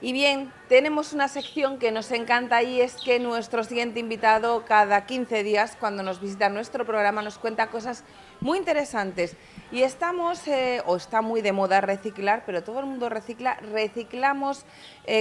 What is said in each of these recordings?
Y bien, tenemos una sección que nos encanta y es que nuestro siguiente invitado cada 15 días, cuando nos visita nuestro programa, nos cuenta cosas muy interesantes. Y estamos, o está muy de moda reciclar, pero todo el mundo recicla, reciclamos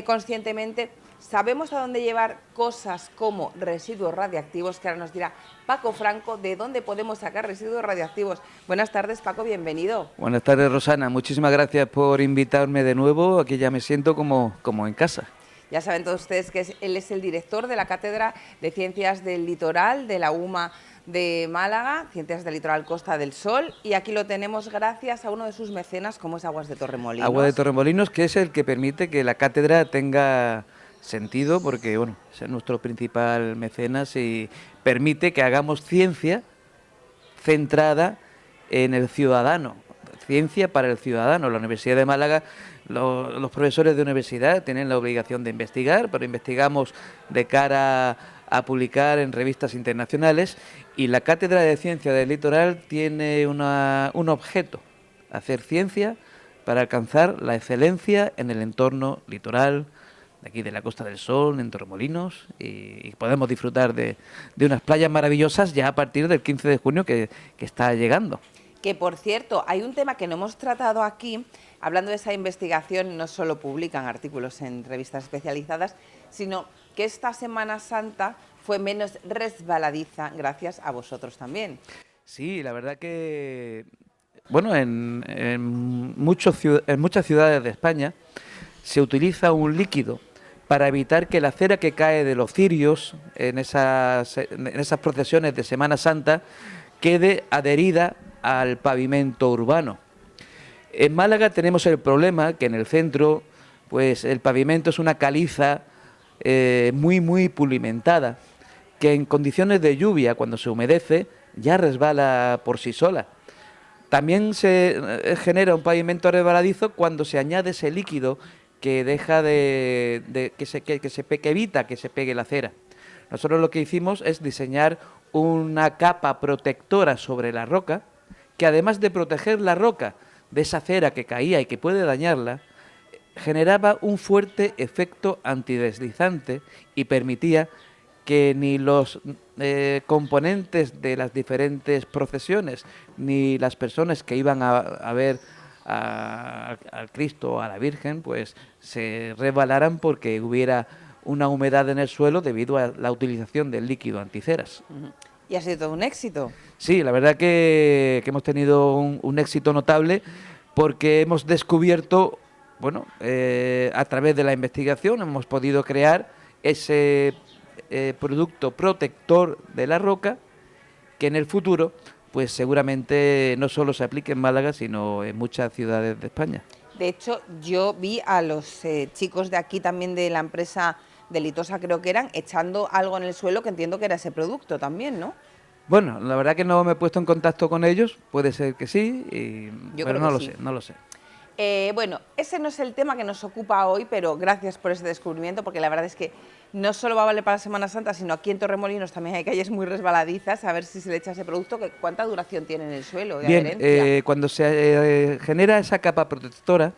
conscientemente. Sabemos a dónde llevar cosas como residuos radiactivos, que ahora nos dirá Paco Franco de dónde podemos sacar residuos radiactivos. Buenas tardes, Paco, bienvenido. Buenas tardes, Rosana. Muchísimas gracias por invitarme de nuevo. Aquí ya me siento como en casa. Ya saben todos ustedes que él es el director de la Cátedra de Ciencias del Litoral de la UMA de Málaga, Ciencias del Litoral Costa del Sol, y aquí lo tenemos gracias a uno de sus mecenas, como es Aguas de Torremolinos. Agua de Torremolinos, que es el que permite que la cátedra tenga sentido, porque bueno, es nuestro principal mecenas y permite que hagamos ciencia centrada en el ciudadano, ciencia para el ciudadano. La Universidad de Málaga, los profesores de universidad tienen la obligación de investigar, pero investigamos de cara a publicar en revistas internacionales, y la Cátedra de Ciencia del Litoral tiene un objeto: hacer ciencia para alcanzar la excelencia en el entorno litoral de aquí de la Costa del Sol, en Torremolinos, y podemos disfrutar de unas playas maravillosas ya a partir del 15 de junio que está llegando. Que, por cierto, hay un tema que no hemos tratado aquí, hablando de esa investigación. No solo publican artículos en revistas especializadas, sino que esta Semana Santa fue menos resbaladiza gracias a vosotros también. Sí, la verdad que, bueno, en muchas ciudades de España se utiliza un líquido para evitar que la cera que cae de los cirios en esas procesiones de Semana Santa quede adherida al pavimento urbano. En Málaga tenemos el problema que en el centro, pues el pavimento es una caliza muy pulimentada, que en condiciones de lluvia, cuando se humedece, ya resbala por sí sola. También se genera un pavimento resbaladizo cuando se añade ese líquido que deja que evita que se pegue la cera. Nosotros lo que hicimos es diseñar una capa protectora sobre la roca, que además de proteger la roca de esa cera que caía y que puede dañarla, generaba un fuerte efecto antideslizante y permitía que ni los componentes de las diferentes procesiones, ni las personas que iban a ver al Cristo o a la Virgen, pues se resbalaran porque hubiera una humedad en el suelo debido a la utilización del líquido anticeras. Y ha sido todo un éxito. Sí, la verdad que hemos tenido un éxito notable, porque hemos descubierto, bueno, a través de la investigación hemos podido crear ese producto protector de la roca, que en el futuro pues seguramente no solo se aplique en Málaga, sino en muchas ciudades de España. De hecho, yo vi a los chicos de aquí también de la empresa de Litosa, creo que eran, echando algo en el suelo, que entiendo que era ese producto también, ¿no? Bueno, la verdad que no me he puesto en contacto con ellos, puede ser que sí, pero no lo sé, no lo sé. Bueno, ese no es el tema que nos ocupa hoy, pero gracias por ese descubrimiento, porque la verdad es que no solo va a valer para la Semana Santa, sino aquí en Torremolinos también hay calles muy resbaladizas. A ver si se le echa ese producto, que ¿cuánta duración tiene en el suelo de adherencia? Cuando se genera esa capa protectora,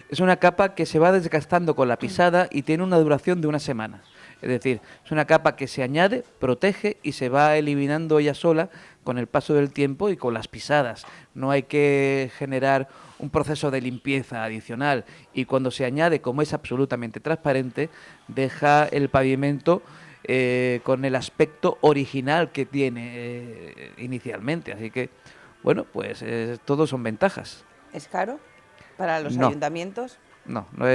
es una capa que se va desgastando con la pisada y tiene una duración de una semana. Es decir, es una capa que se añade, protege y se va eliminando ella sola con el paso del tiempo y con las pisadas. No hay que generar un proceso de limpieza adicional, y cuando se añade, como es absolutamente transparente, deja el pavimento con el aspecto original que tiene inicialmente. Así que, bueno, pues todos son ventajas. ¿Es caro para los No. ayuntamientos? No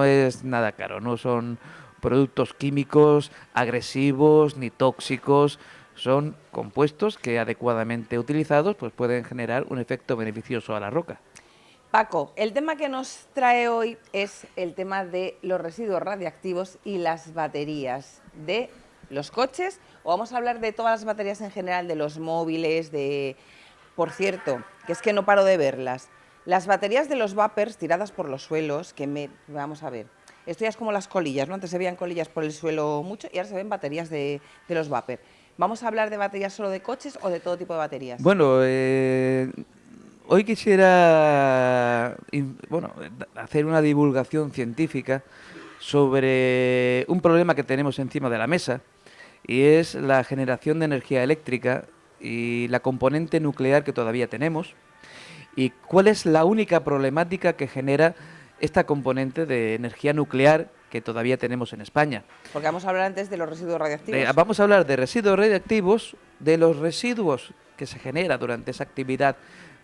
es nada caro, no son productos químicos agresivos ni tóxicos, son compuestos que adecuadamente utilizados pues pueden generar un efecto beneficioso a la roca. Paco, el tema que nos trae hoy es el tema de los residuos radiactivos y las baterías de los coches, o vamos a hablar de todas las baterías en general, de los móviles, Por cierto, que es que no paro de verlas, las baterías de los vapers tiradas por los suelos, vamos a ver, esto ya es como las colillas, ¿no? Antes se veían colillas por el suelo mucho y ahora se ven baterías de los vapers. ¿Vamos a hablar de baterías solo de coches o de todo tipo de baterías? Bueno, hoy quisiera hacer una divulgación científica sobre un problema que tenemos encima de la mesa, y es la generación de energía eléctrica y la componente nuclear que todavía tenemos, y cuál es la única problemática que genera esta componente de energía nuclear que todavía tenemos en España. Porque vamos a hablar antes de los residuos radiactivos. Vamos a hablar de residuos radiactivos, de los residuos que se genera durante esa actividad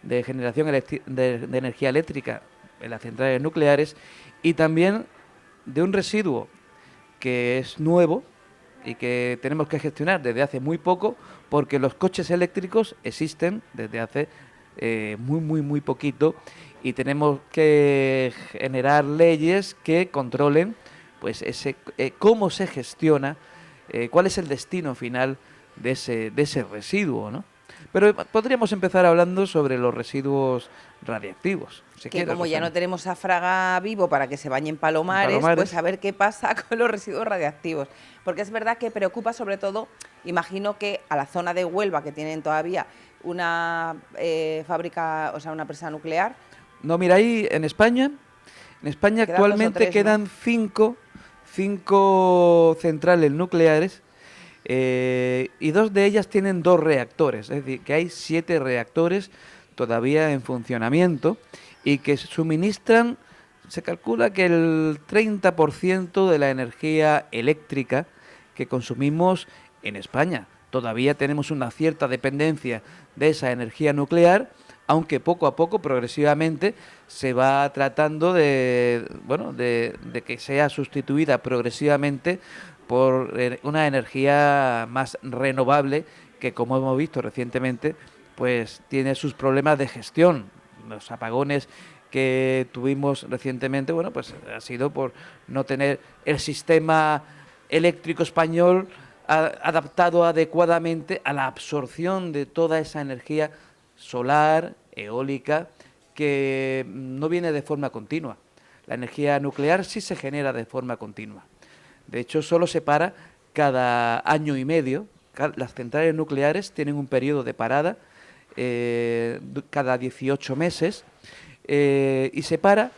de generación de energía eléctrica en las centrales nucleares, y también de un residuo que es nuevo y que tenemos que gestionar desde hace muy poco, porque los coches eléctricos existen desde hace muy poquito, y tenemos que generar leyes que controlen pues cómo se gestiona, cuál es el destino final de ese residuo, ¿no? Pero podríamos empezar hablando sobre los residuos radiactivos. Si que quieres, como ya Rosana. no tenemos a Fraga vivo para que se bañe en Palomares, pues a ver qué pasa con los residuos radiactivos. Porque es verdad que preocupa sobre todo, imagino que a la zona de Huelva, que tienen todavía una fábrica, o sea, una presa nuclear. No, mira, ahí en España actualmente quedan cinco centrales nucleares, y 2 de ellas tienen 2 reactores, es decir, que hay 7 reactores todavía en funcionamiento y que suministran, se calcula que el 30% de la energía eléctrica que consumimos en España. Todavía tenemos una cierta dependencia de esa energía nuclear, aunque poco a poco, progresivamente, se va tratando de que sea sustituida progresivamente por una energía más renovable, que, como hemos visto recientemente, pues tiene sus problemas de gestión. Los apagones que tuvimos recientemente, bueno, pues ha sido por no tener el sistema eléctrico español adaptado adecuadamente a la absorción de toda esa energía solar, eólica, que no viene de forma continua. La energía nuclear sí se genera de forma continua. De hecho, solo se para cada año y medio. Las centrales nucleares tienen un periodo de parada cada 18 meses, y se para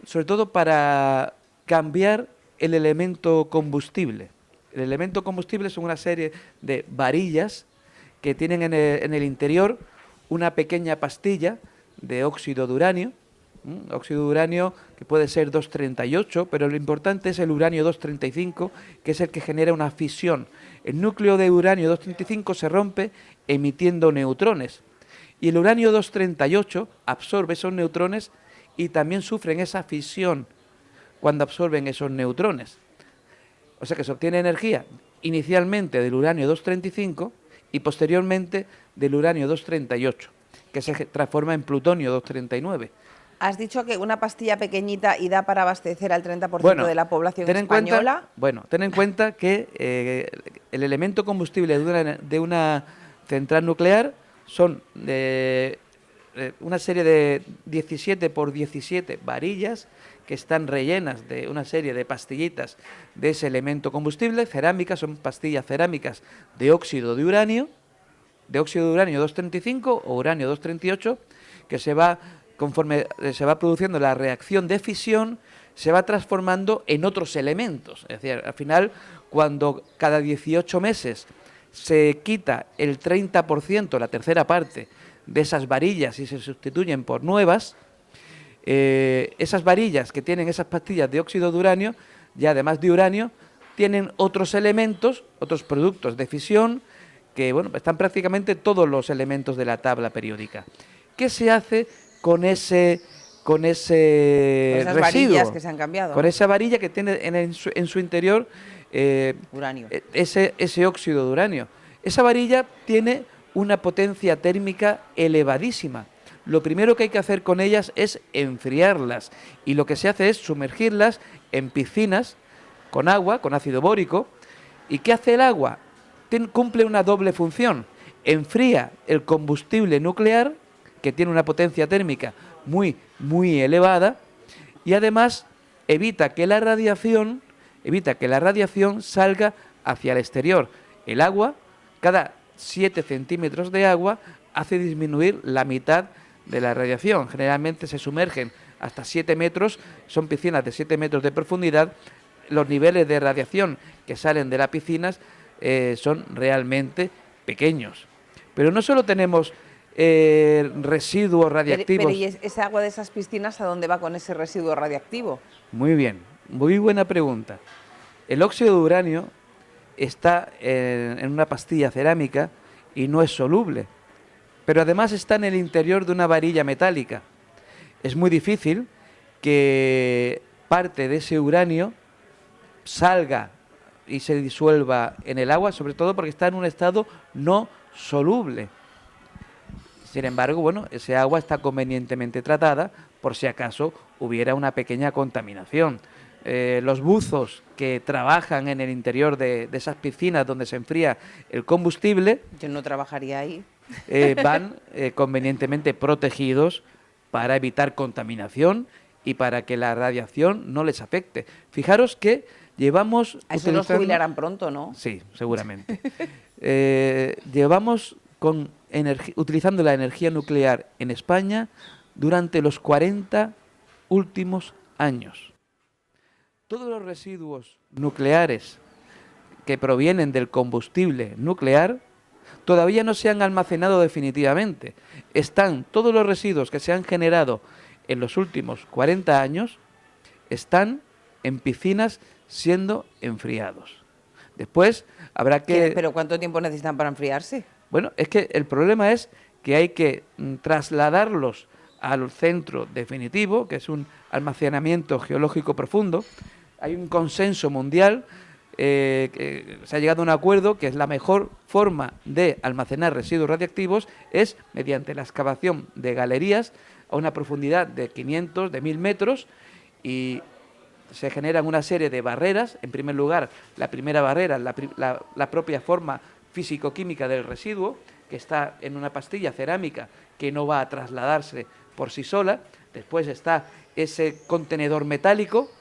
sobre todo para cambiar el elemento combustible. El elemento combustible son una serie de varillas que tienen en el interior una pequeña pastilla de óxido de uranio, óxido de uranio que puede ser 238, pero lo importante es el uranio 235, que es el que genera una fisión. El núcleo de uranio 235 se rompe emitiendo neutrones, y el uranio 238 absorbe esos neutrones y también sufren esa fisión cuando absorben esos neutrones. O sea que se obtiene energía inicialmente del uranio 235 y posteriormente del uranio 238, que se transforma en plutonio 239. Has dicho que una pastilla pequeñita y da para abastecer al 30% de la población española. Ten en cuenta que el elemento combustible de una central nuclear son una serie de 17 por 17 varillas que están rellenas de una serie de pastillitas de ese elemento combustible. Cerámicas, son pastillas cerámicas de óxido de uranio 235 o uranio 238, que conforme se va produciendo la reacción de fisión, se va transformando en otros elementos. Es decir, al final, cuando cada 18 meses se quita el 30%, la tercera parte, de esas varillas y se sustituyen por nuevas, esas varillas que tienen esas pastillas de óxido de uranio, ya además de uranio, tienen otros elementos, otros productos de fisión, que bueno, están prácticamente todos los elementos de la tabla periódica. ¿Qué se hace con ese esas residuo? Varillas que se han cambiado. Con esa varilla que tiene en su interior uranio. Ese óxido de uranio. Esa varilla tiene una potencia térmica elevadísima. Lo primero que hay que hacer con ellas es enfriarlas, y lo que se hace es sumergirlas en piscinas con agua, con ácido bórico. ¿Y qué hace el agua? Cumple una doble función. Enfría el combustible nuclear, que tiene una potencia térmica muy elevada, y además evita que la radiación salga hacia el exterior. El agua, cada 7 centímetros de agua, hace disminuir la mitad de la radiación. Generalmente se sumergen hasta 7 metros, son piscinas de 7 metros de profundidad, los niveles de radiación que salen de las piscinas son realmente pequeños. Pero no solo tenemos residuos radiactivos. Pero ¿y ese agua de esas piscinas a dónde va con ese residuo radiactivo? Muy bien, muy buena pregunta. El óxido de uranio está en una pastilla cerámica y no es soluble, pero además está en el interior de una varilla metálica. Es muy difícil que parte de ese uranio salga y se disuelva en el agua, sobre todo porque está en un estado no soluble. Sin embargo, bueno, ese agua está convenientemente tratada por si acaso hubiera una pequeña contaminación. Los buzos que trabajan en el interior de esas piscinas donde se enfría el combustible... Yo no trabajaría ahí. Van convenientemente protegidos para evitar contaminación y para que la radiación no les afecte. Fijaros que llevamos... A eso los jubilarán pronto, ¿no? Sí, seguramente. Llevamos utilizando la energía nuclear en España durante los 40 últimos años. Todos los residuos nucleares que provienen del combustible nuclear todavía no se han almacenado definitivamente. Están todos los residuos que se han generado en los últimos 40 años, están en piscinas siendo enfriados. Después habrá que... ¿Pero cuánto tiempo necesitan para enfriarse? Bueno, es que el problema es que hay que trasladarlos al centro definitivo, que es un almacenamiento geológico profundo. Hay un consenso mundial, que se ha llegado a un acuerdo que es la mejor forma de almacenar residuos radiactivos es mediante la excavación de galerías a una profundidad de 500, de 1000 metros, y se generan una serie de barreras. En primer lugar, la primera barrera, la propia forma físico-química del residuo, que está en una pastilla cerámica que no va a trasladarse por sí sola. Después está ese contenedor metálico.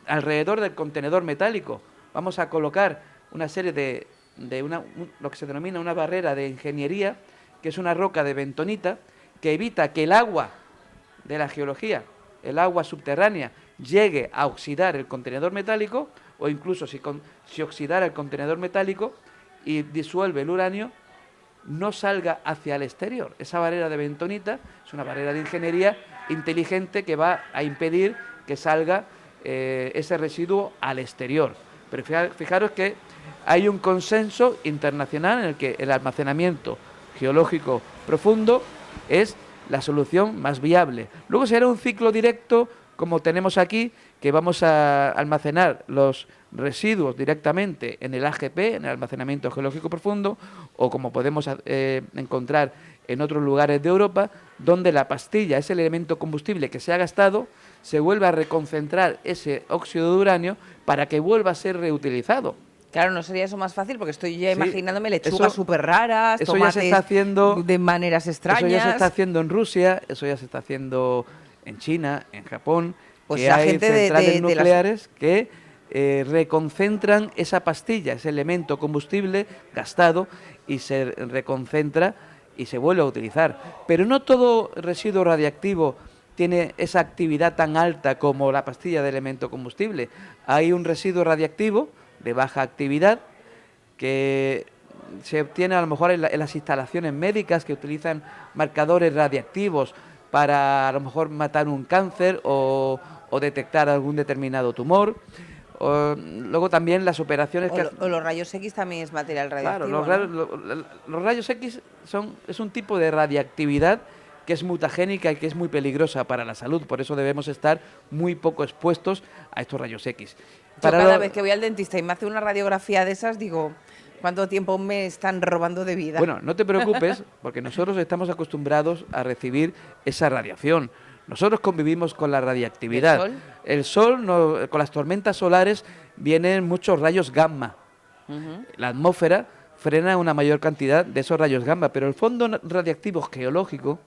Alrededor del contenedor metálico vamos a colocar una serie de lo que se denomina una barrera de ingeniería, que es una roca de bentonita que evita que el agua de la geología, el agua subterránea, llegue a oxidar el contenedor metálico, o incluso si oxidara el contenedor metálico y disuelve el uranio, no salga hacia el exterior. Esa barrera de bentonita es una barrera de ingeniería inteligente que va a impedir que salga ese residuo al exterior. Pero fijaros que hay un consenso internacional en el que el almacenamiento geológico profundo es la solución más viable. Luego será un ciclo directo, como tenemos aquí, que vamos a almacenar los residuos directamente en el AGP, en el almacenamiento geológico profundo, o como podemos encontrar en otros lugares de Europa, donde la pastilla, ese elemento combustible que se ha gastado, se vuelve a reconcentrar ese óxido de uranio para que vuelva a ser reutilizado. Claro, ¿no sería eso más fácil? Porque estoy ya imaginándome lechugas súper raras, eso tomates ya se está haciendo de maneras extrañas. Eso ya se está haciendo en Rusia, eso ya se está haciendo en China, en Japón, pues que hay centrales nucleares que reconcentran esa pastilla, ese elemento combustible gastado, y se reconcentra y se vuelve a utilizar. Pero no todo residuo radiactivo tiene esa actividad tan alta como la pastilla de elemento combustible. Hay un residuo radiactivo de baja actividad que se obtiene a lo mejor en las instalaciones médicas que utilizan marcadores radiactivos para a lo mejor matar un cáncer o detectar algún determinado tumor. Luego también las operaciones o los rayos X también es material radiactivo. Claro, ¿no? los rayos X es un tipo de radiactividad que es mutagénica y que es muy peligrosa para la salud. Por eso debemos estar muy poco expuestos a estos rayos X. Cada vez que voy al dentista y me hace una radiografía de esas, digo, ¿cuánto tiempo me están robando de vida? Bueno, no te preocupes, porque nosotros estamos acostumbrados a recibir esa radiación. Nosotros convivimos con la radiactividad. El sol con las tormentas solares vienen muchos rayos gamma. La atmósfera frena una mayor cantidad de esos rayos gamma, pero el fondo radiactivo geológico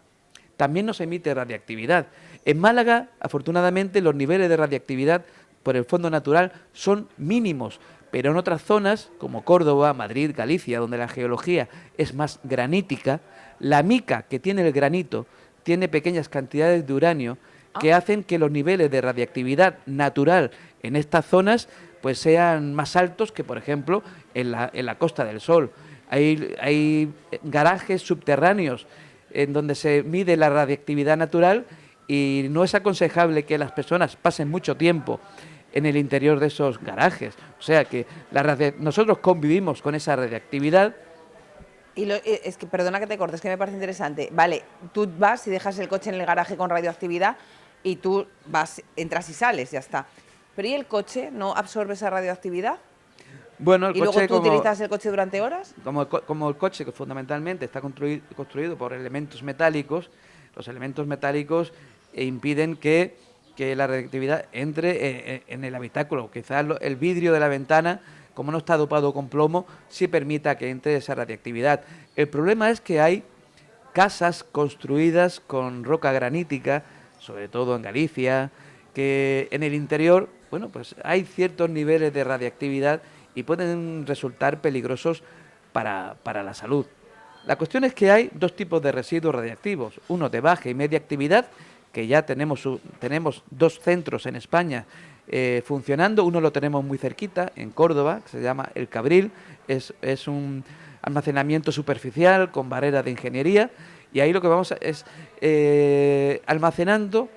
también nos emite radiactividad. En Málaga, afortunadamente, los niveles de radiactividad por el fondo natural son mínimos, pero en otras zonas, como Córdoba, Madrid, Galicia, donde la geología es más granítica, la mica que tiene el granito tiene pequeñas cantidades de uranio que hacen que los niveles de radiactividad natural en estas zonas pues sean más altos que, por ejemplo, en la Costa del Sol. Hay garajes subterráneos en donde se mide la radiactividad natural y no es aconsejable que las personas pasen mucho tiempo en el interior de esos garajes. O sea que nosotros convivimos con esa radiactividad. Es que, perdona que te cortes, que me parece interesante. Vale, tú vas y dejas el coche en el garaje con radioactividad y tú vas, entras y sales, ya está. Pero ¿y el coche no absorbe esa radioactividad? Bueno, el ¿Y coche, luego tú utilizas el coche durante horas? Como el coche, que fundamentalmente está construido por elementos metálicos, los elementos metálicos impiden que la radioactividad entre en el habitáculo. Quizás el vidrio de la ventana, como no está dopado con plomo, sí permita que entre esa radiactividad. El problema es que hay casas construidas con roca granítica, sobre todo en Galicia, que en el interior, bueno, pues hay ciertos niveles de radiactividad y pueden resultar peligrosos para la salud. La cuestión es que hay dos tipos de residuos radiactivos, uno de baja y media actividad, que ya tenemos dos centros en España funcionando. Uno lo tenemos muy cerquita, en Córdoba, que se llama El Cabril, es un almacenamiento superficial con barrera de ingeniería, y ahí lo que vamos es almacenando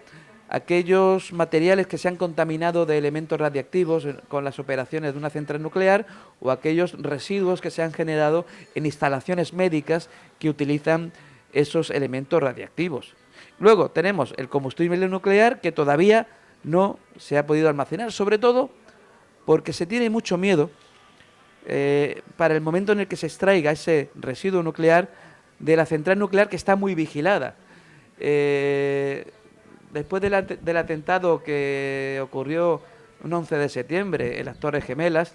aquellos materiales que se han contaminado de elementos radiactivos con las operaciones de una central nuclear, o aquellos residuos que se han generado en instalaciones médicas que utilizan esos elementos radiactivos. Luego tenemos el combustible nuclear, que todavía no se ha podido almacenar, sobre todo porque se tiene mucho miedo para el momento en el que se extraiga ese residuo nuclear de la central nuclear, que está muy vigilada. Después del atentado que ocurrió un 11 de septiembre en las Torres Gemelas,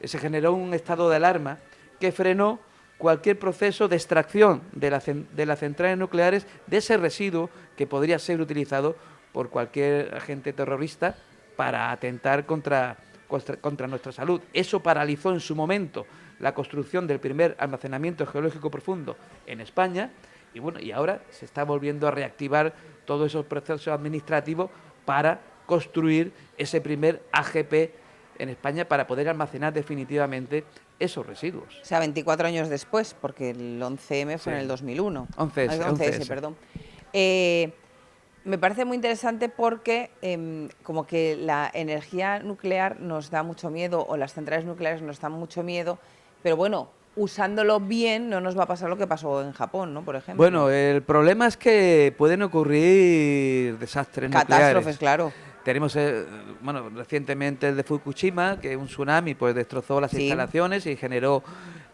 se generó un estado de alarma que frenó cualquier proceso de extracción de las centrales nucleares de ese residuo que podría ser utilizado por cualquier agente terrorista para atentar contra nuestra salud. Eso paralizó en su momento la construcción del primer almacenamiento geológico profundo en España, y bueno, y ahora se está volviendo a reactivar todos esos procesos administrativos para construir ese primer AGP en España para poder almacenar definitivamente esos residuos. O sea, 24 años después, porque el 11M fue en el 2001. 11S, perdón. Me parece muy interesante porque como que la energía nuclear nos da mucho miedo, o las centrales nucleares nos dan mucho miedo, pero bueno, usándolo bien no nos va a pasar lo que pasó en Japón, ¿no? Por ejemplo. Bueno, el problema es que pueden ocurrir desastres nucleares. Catástrofes, claro. Tenemos, recientemente el de Fukushima, que un tsunami pues destrozó las instalaciones y generó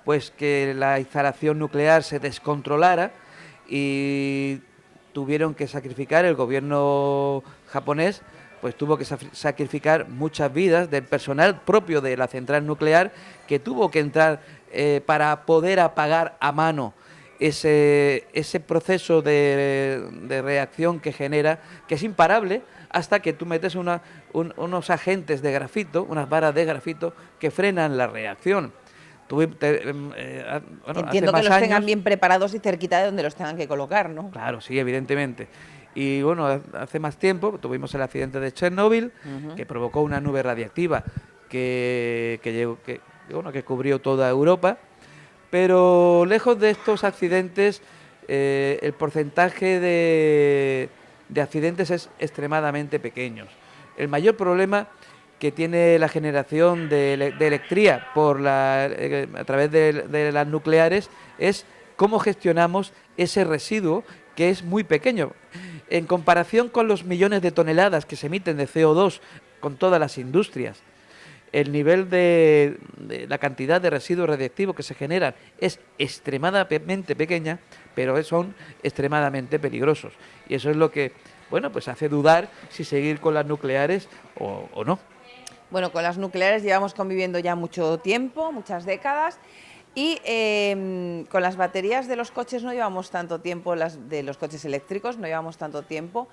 pues que la instalación nuclear se descontrolara, y tuvieron que sacrificar, el gobierno japonés pues tuvo que sacrificar muchas vidas del personal propio de la central nuclear, que tuvo que entrar para poder apagar a mano ese proceso de reacción que genera, que es imparable, hasta que tú metes unos agentes de grafito, unas varas de grafito que frenan la reacción. Entiendo que los tengan bien preparados y cerquita de donde los tengan que colocar, ¿no? Claro, sí, evidentemente. Y bueno, hace más tiempo tuvimos el accidente de Chernóbil, que provocó una nube radiactiva que cubrió toda Europa. Pero lejos de estos accidentes, el porcentaje de accidentes es extremadamente pequeño. El mayor problema que tiene la generación de electricidad a través de las nucleares es cómo gestionamos ese residuo, que es muy pequeño. En comparación con los millones de toneladas que se emiten de CO2 con todas las industrias, el nivel de la cantidad de residuos radiactivos que se generan es extremadamente pequeña, pero son extremadamente peligrosos. Y eso es lo que, bueno, pues hace dudar si seguir con las nucleares o no. Bueno, con las nucleares llevamos conviviendo ya mucho tiempo, muchas décadas, y con las baterías de los coches no llevamos tanto tiempo, las de los coches eléctricos no llevamos tanto tiempo,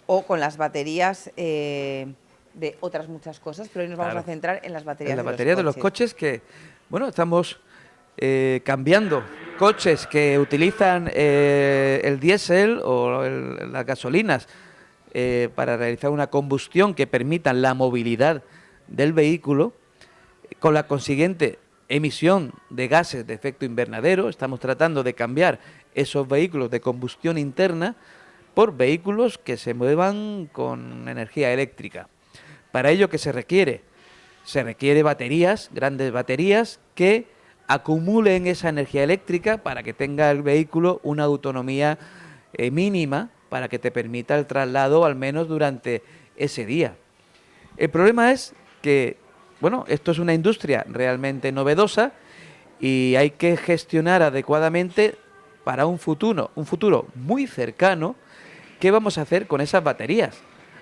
o con las baterías de otras muchas cosas, pero hoy nos vamos a centrar en las baterías de los coches, que, bueno, estamos cambiando coches que utilizan el diésel o las gasolinas para realizar una combustión que permitan la movilidad del vehículo, con la consiguiente emisión de gases de efecto invernadero. Estamos tratando de cambiar esos vehículos de combustión interna por vehículos que se muevan con energía eléctrica. Para ello, ¿qué se requiere? Se requiere baterías, grandes baterías, que acumulen esa energía eléctrica para que tenga el vehículo una autonomía mínima, para que te permita el traslado al menos durante ese día. El problema es que, bueno, esto es una industria realmente novedosa y hay que gestionar adecuadamente para un futuro muy cercano, ¿qué vamos a hacer con esas baterías?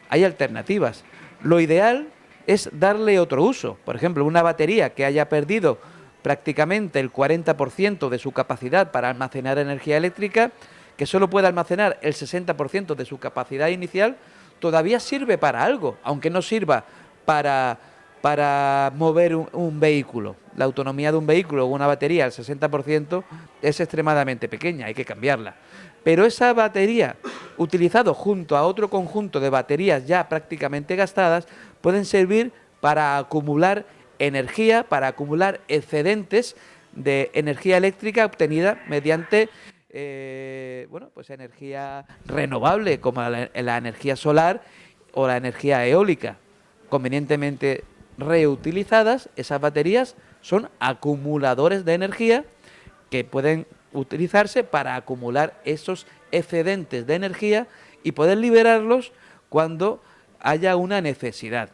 Hay alternativas. Lo ideal es darle otro uso. Por ejemplo, una batería que haya perdido prácticamente el 40% de su capacidad para almacenar energía eléctrica, que solo puede almacenar el 60% de su capacidad inicial, todavía sirve para algo, aunque no sirva para mover un vehículo. La autonomía de un vehículo o una batería al 60% es extremadamente pequeña, hay que cambiarla. Pero esa batería, utilizado junto a otro conjunto de baterías ya prácticamente gastadas, pueden servir para acumular energía, para acumular excedentes de energía eléctrica obtenida mediante pues energía renovable, como la energía solar o la energía eólica. Convenientemente reutilizadas, esas baterías son acumuladores de energía que pueden utilizarse para acumular esos excedentes de energía y poder liberarlos cuando haya una necesidad.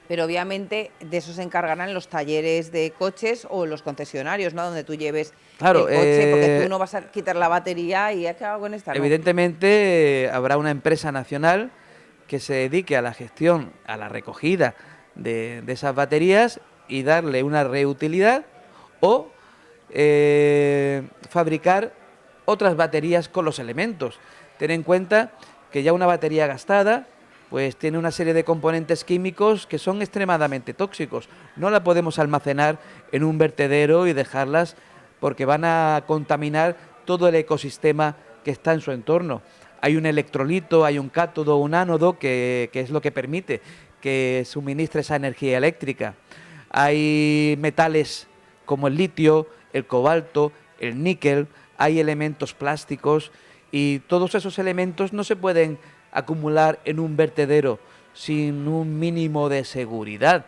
Pero obviamente de eso se encargarán los talleres de coches o los concesionarios, ¿no? Donde tú lleves el coche, porque tú no vas a quitar la batería y ¿qué hago con esta? Evidentemente habrá una empresa nacional que se dedique a la gestión, a la recogida de esas baterías y darle una reutilidad o fabricar otras baterías con los elementos. Ten en cuenta que ya una batería gastada pues tiene una serie de componentes químicos que son extremadamente tóxicos. No la podemos almacenar en un vertedero y dejarlas porque van a contaminar todo el ecosistema que está en su entorno. Hay un electrolito, hay un cátodo, un ánodo que es lo que permite que suministre esa energía eléctrica. Hay metales como el litio, el cobalto, el níquel, hay elementos plásticos y todos esos elementos no se pueden acumular en un vertedero sin un mínimo de seguridad.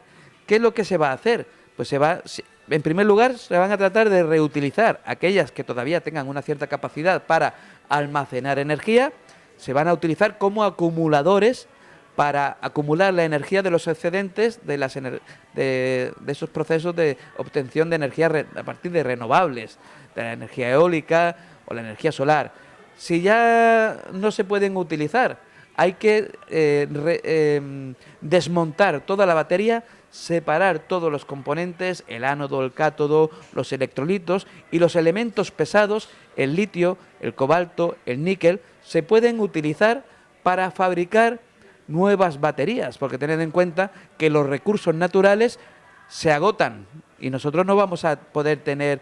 ¿Qué es lo que se va a hacer? Pues en primer lugar, se van a tratar de reutilizar aquellas que todavía tengan una cierta capacidad para almacenar energía, se van a utilizar como acumuladores para acumular la energía de los excedentes de esos procesos de obtención de energía a partir de renovables, de la energía eólica o la energía solar. Si ya no se pueden utilizar, hay que desmontar toda la batería, separar todos los componentes, el ánodo, el cátodo, los electrolitos y los elementos pesados, el litio, el cobalto, el níquel, se pueden utilizar para fabricar nuevas baterías, porque tened en cuenta que los recursos naturales se agotan y nosotros no vamos a poder tener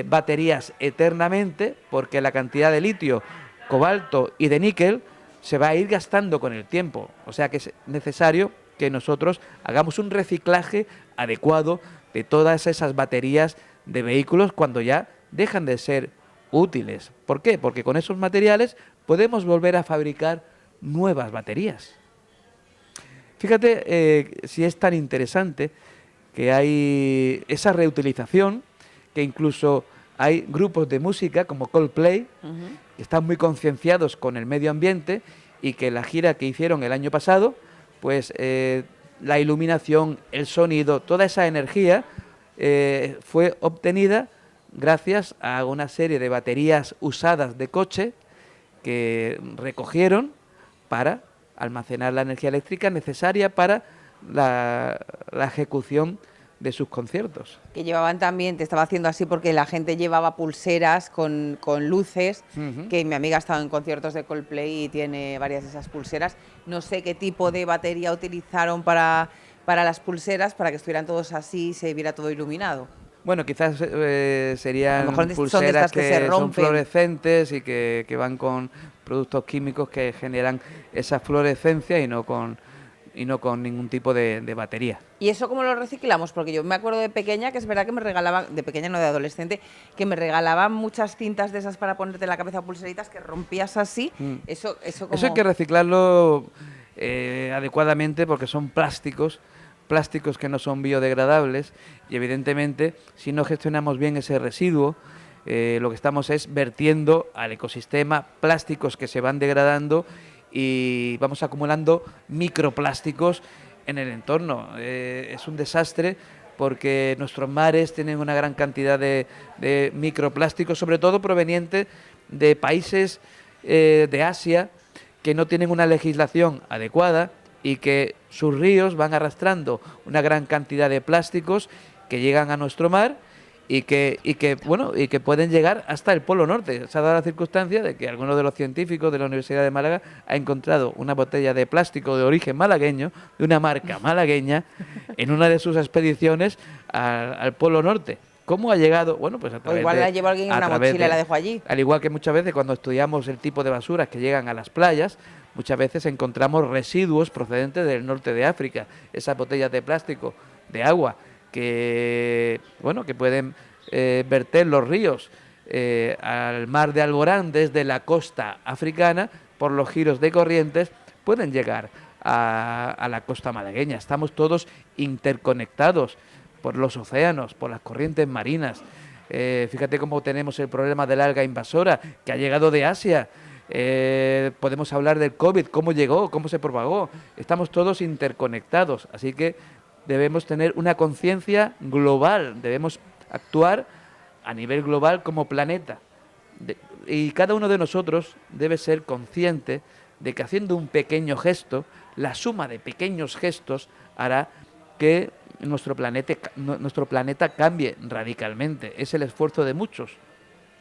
baterías eternamente porque la cantidad de litio, cobalto y de níquel se va a ir gastando con el tiempo. O sea que es necesario que nosotros hagamos un reciclaje adecuado de todas esas baterías de vehículos cuando ya dejan de ser útiles. ¿Por qué? Porque con esos materiales podemos volver a fabricar nuevas baterías. Fíjate si es tan interesante que hay esa reutilización, que incluso hay grupos de música como Coldplay, que están muy concienciados con el medio ambiente y que la gira que hicieron el año pasado, pues la iluminación, el sonido, toda esa energía fue obtenida gracias a una serie de baterías usadas de coche que recogieron para almacenar la energía eléctrica necesaria para la ejecución de sus conciertos. Que llevaban también, te estaba haciendo así porque la gente llevaba pulseras con luces, que mi amiga ha estado en conciertos de Coldplay y tiene varias de esas pulseras. No sé qué tipo de batería utilizaron para las pulseras, para que estuvieran todos así y se viera todo iluminado. Bueno, quizás serían a lo mejor pulseras que se son fluorescentes y que van con productos químicos que generan esa fluorescencia y no con y no con ningún tipo de batería. ¿Y eso cómo lo reciclamos? Porque yo me acuerdo de pequeña, que es verdad que me regalaban, de pequeña no de adolescente, que me regalaban muchas cintas de esas para ponerte en la cabeza, pulseritas que rompías así. Eso como... Eso hay que reciclarlo adecuadamente, porque son plásticos que no son biodegradables, y evidentemente si no gestionamos bien ese residuo, lo que estamos es vertiendo al ecosistema plásticos que se van degradando y vamos acumulando microplásticos en el entorno. Es un desastre, porque nuestros mares tienen una gran cantidad de microplásticos, sobre todo provenientes de países de Asia, que no tienen una legislación adecuada y que sus ríos van arrastrando una gran cantidad de plásticos que llegan a nuestro mar y que pueden llegar hasta el Polo Norte. Se ha dado la circunstancia de que alguno de los científicos de la Universidad de Málaga ha encontrado una botella de plástico de origen malagueño, de una marca malagueña, en una de sus expediciones al Polo Norte. ¿Cómo ha llegado? Bueno, pues a través O igual la llevó alguien en una mochila y la dejó allí. Al igual que muchas veces cuando estudiamos el tipo de basuras que llegan a las playas, muchas veces encontramos residuos procedentes del norte de África, esas botellas de plástico, de agua, que pueden verter los ríos al mar de Alborán desde la costa africana. Por los giros de corrientes pueden llegar a la costa malagueña. Estamos todos interconectados por los océanos, por las corrientes marinas. Fíjate cómo tenemos el problema del alga invasora, que ha llegado de Asia. Podemos hablar del COVID, cómo llegó, cómo se propagó. Estamos todos interconectados, así que debemos tener una conciencia global, debemos actuar a nivel global como planeta. Y cada uno de nosotros debe ser consciente de que haciendo un pequeño gesto, la suma de pequeños gestos hará que nuestro planeta cambie radicalmente. Es el esfuerzo de muchos.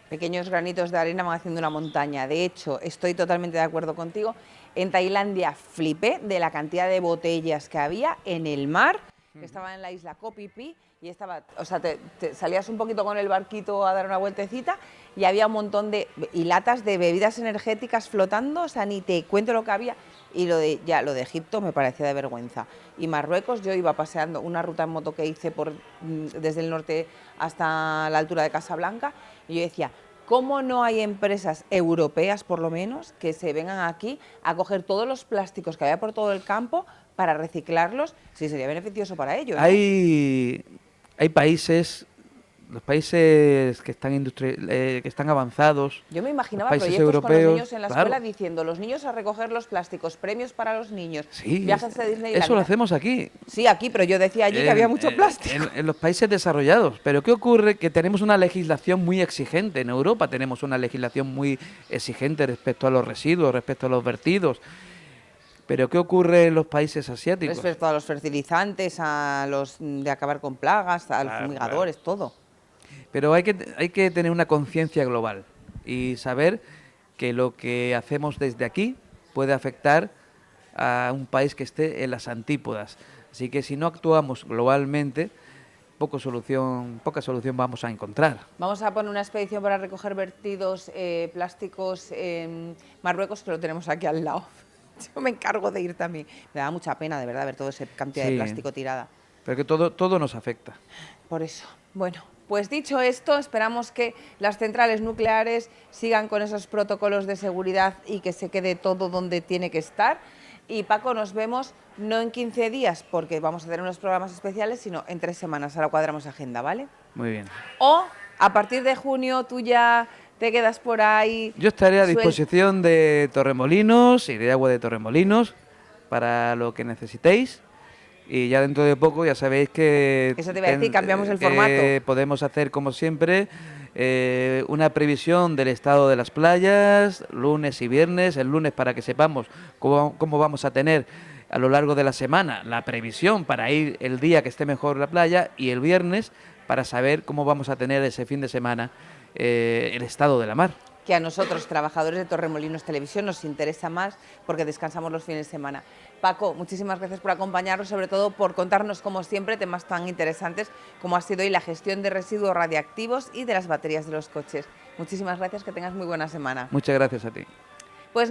Pequeños granitos de arena van haciendo una montaña. De hecho, estoy totalmente de acuerdo contigo. En Tailandia flipé de la cantidad de botellas que había en el mar, que estaba en la isla Koh Phi Phi, y estaba, o sea, te salías un poquito con el barquito a dar una vueltecita y había un montón de latas de bebidas energéticas flotando, o sea, ni te cuento lo que había. Y lo de Egipto me parecía de vergüenza. Y Marruecos, yo iba paseando una ruta en moto que hice desde el norte hasta la altura de Casablanca, y yo decía, ¿cómo no hay empresas europeas, por lo menos, que se vengan aquí a coger todos los plásticos que había por todo el campo para reciclarlos? Sí, sería beneficioso para ellos, ¿no? Hay países, los países que están avanzados. Yo me imaginaba países proyectos europeos, con los niños en la claro, escuela diciendo, los niños a recoger los plásticos, premios para los niños, sí, viajes a Disneyland. eso lo hacemos aquí. Sí, aquí, pero yo decía allí que había mucho plástico. En los países desarrollados. Pero ¿qué ocurre? Que tenemos una legislación muy exigente. En Europa tenemos una legislación muy exigente respecto a los residuos, respecto a los vertidos. Pero ¿qué ocurre en los países asiáticos? Respecto a los fertilizantes, a los de acabar con plagas, a los fumigadores, todo. Pero hay que tener una conciencia global y saber que lo que hacemos desde aquí puede afectar a un país que esté en las antípodas. Así que si no actuamos globalmente, poca solución vamos a encontrar. Vamos a poner una expedición para recoger vertidos plásticos en Marruecos, que lo tenemos aquí al lado. Yo me encargo de ir también. Me da mucha pena, de verdad, ver toda esa cantidad de plástico tirada. Pero que todo nos afecta. Por eso. Bueno, pues dicho esto, esperamos que las centrales nucleares sigan con esos protocolos de seguridad y que se quede todo donde tiene que estar. Y Paco, nos vemos no en 15 días, porque vamos a tener unos programas especiales, sino en 3 semanas. Ahora cuadramos agenda, ¿vale? Muy bien. O a partir de junio tú ya te quedas por ahí. Yo estaré a disposición de Torremolinos y de Agua de Torremolinos para lo que necesitéis. Y ya dentro de poco ya sabéis que... Eso te iba a decir, cambiamos el formato. Podemos hacer, como siempre, una previsión del estado de las playas, lunes y viernes. El lunes para que sepamos cómo vamos a tener a lo largo de la semana la previsión para ir el día que esté mejor la playa, y el viernes para saber cómo vamos a tener ese fin de semana el estado de la mar. Que a nosotros, trabajadores de Torremolinos Televisión, nos interesa más porque descansamos los fines de semana. Paco, muchísimas gracias por acompañarnos, sobre todo por contarnos, como siempre, temas tan interesantes como ha sido hoy la gestión de residuos radiactivos y de las baterías de los coches. Muchísimas gracias, que tengas muy buena semana. Muchas gracias a ti. Pues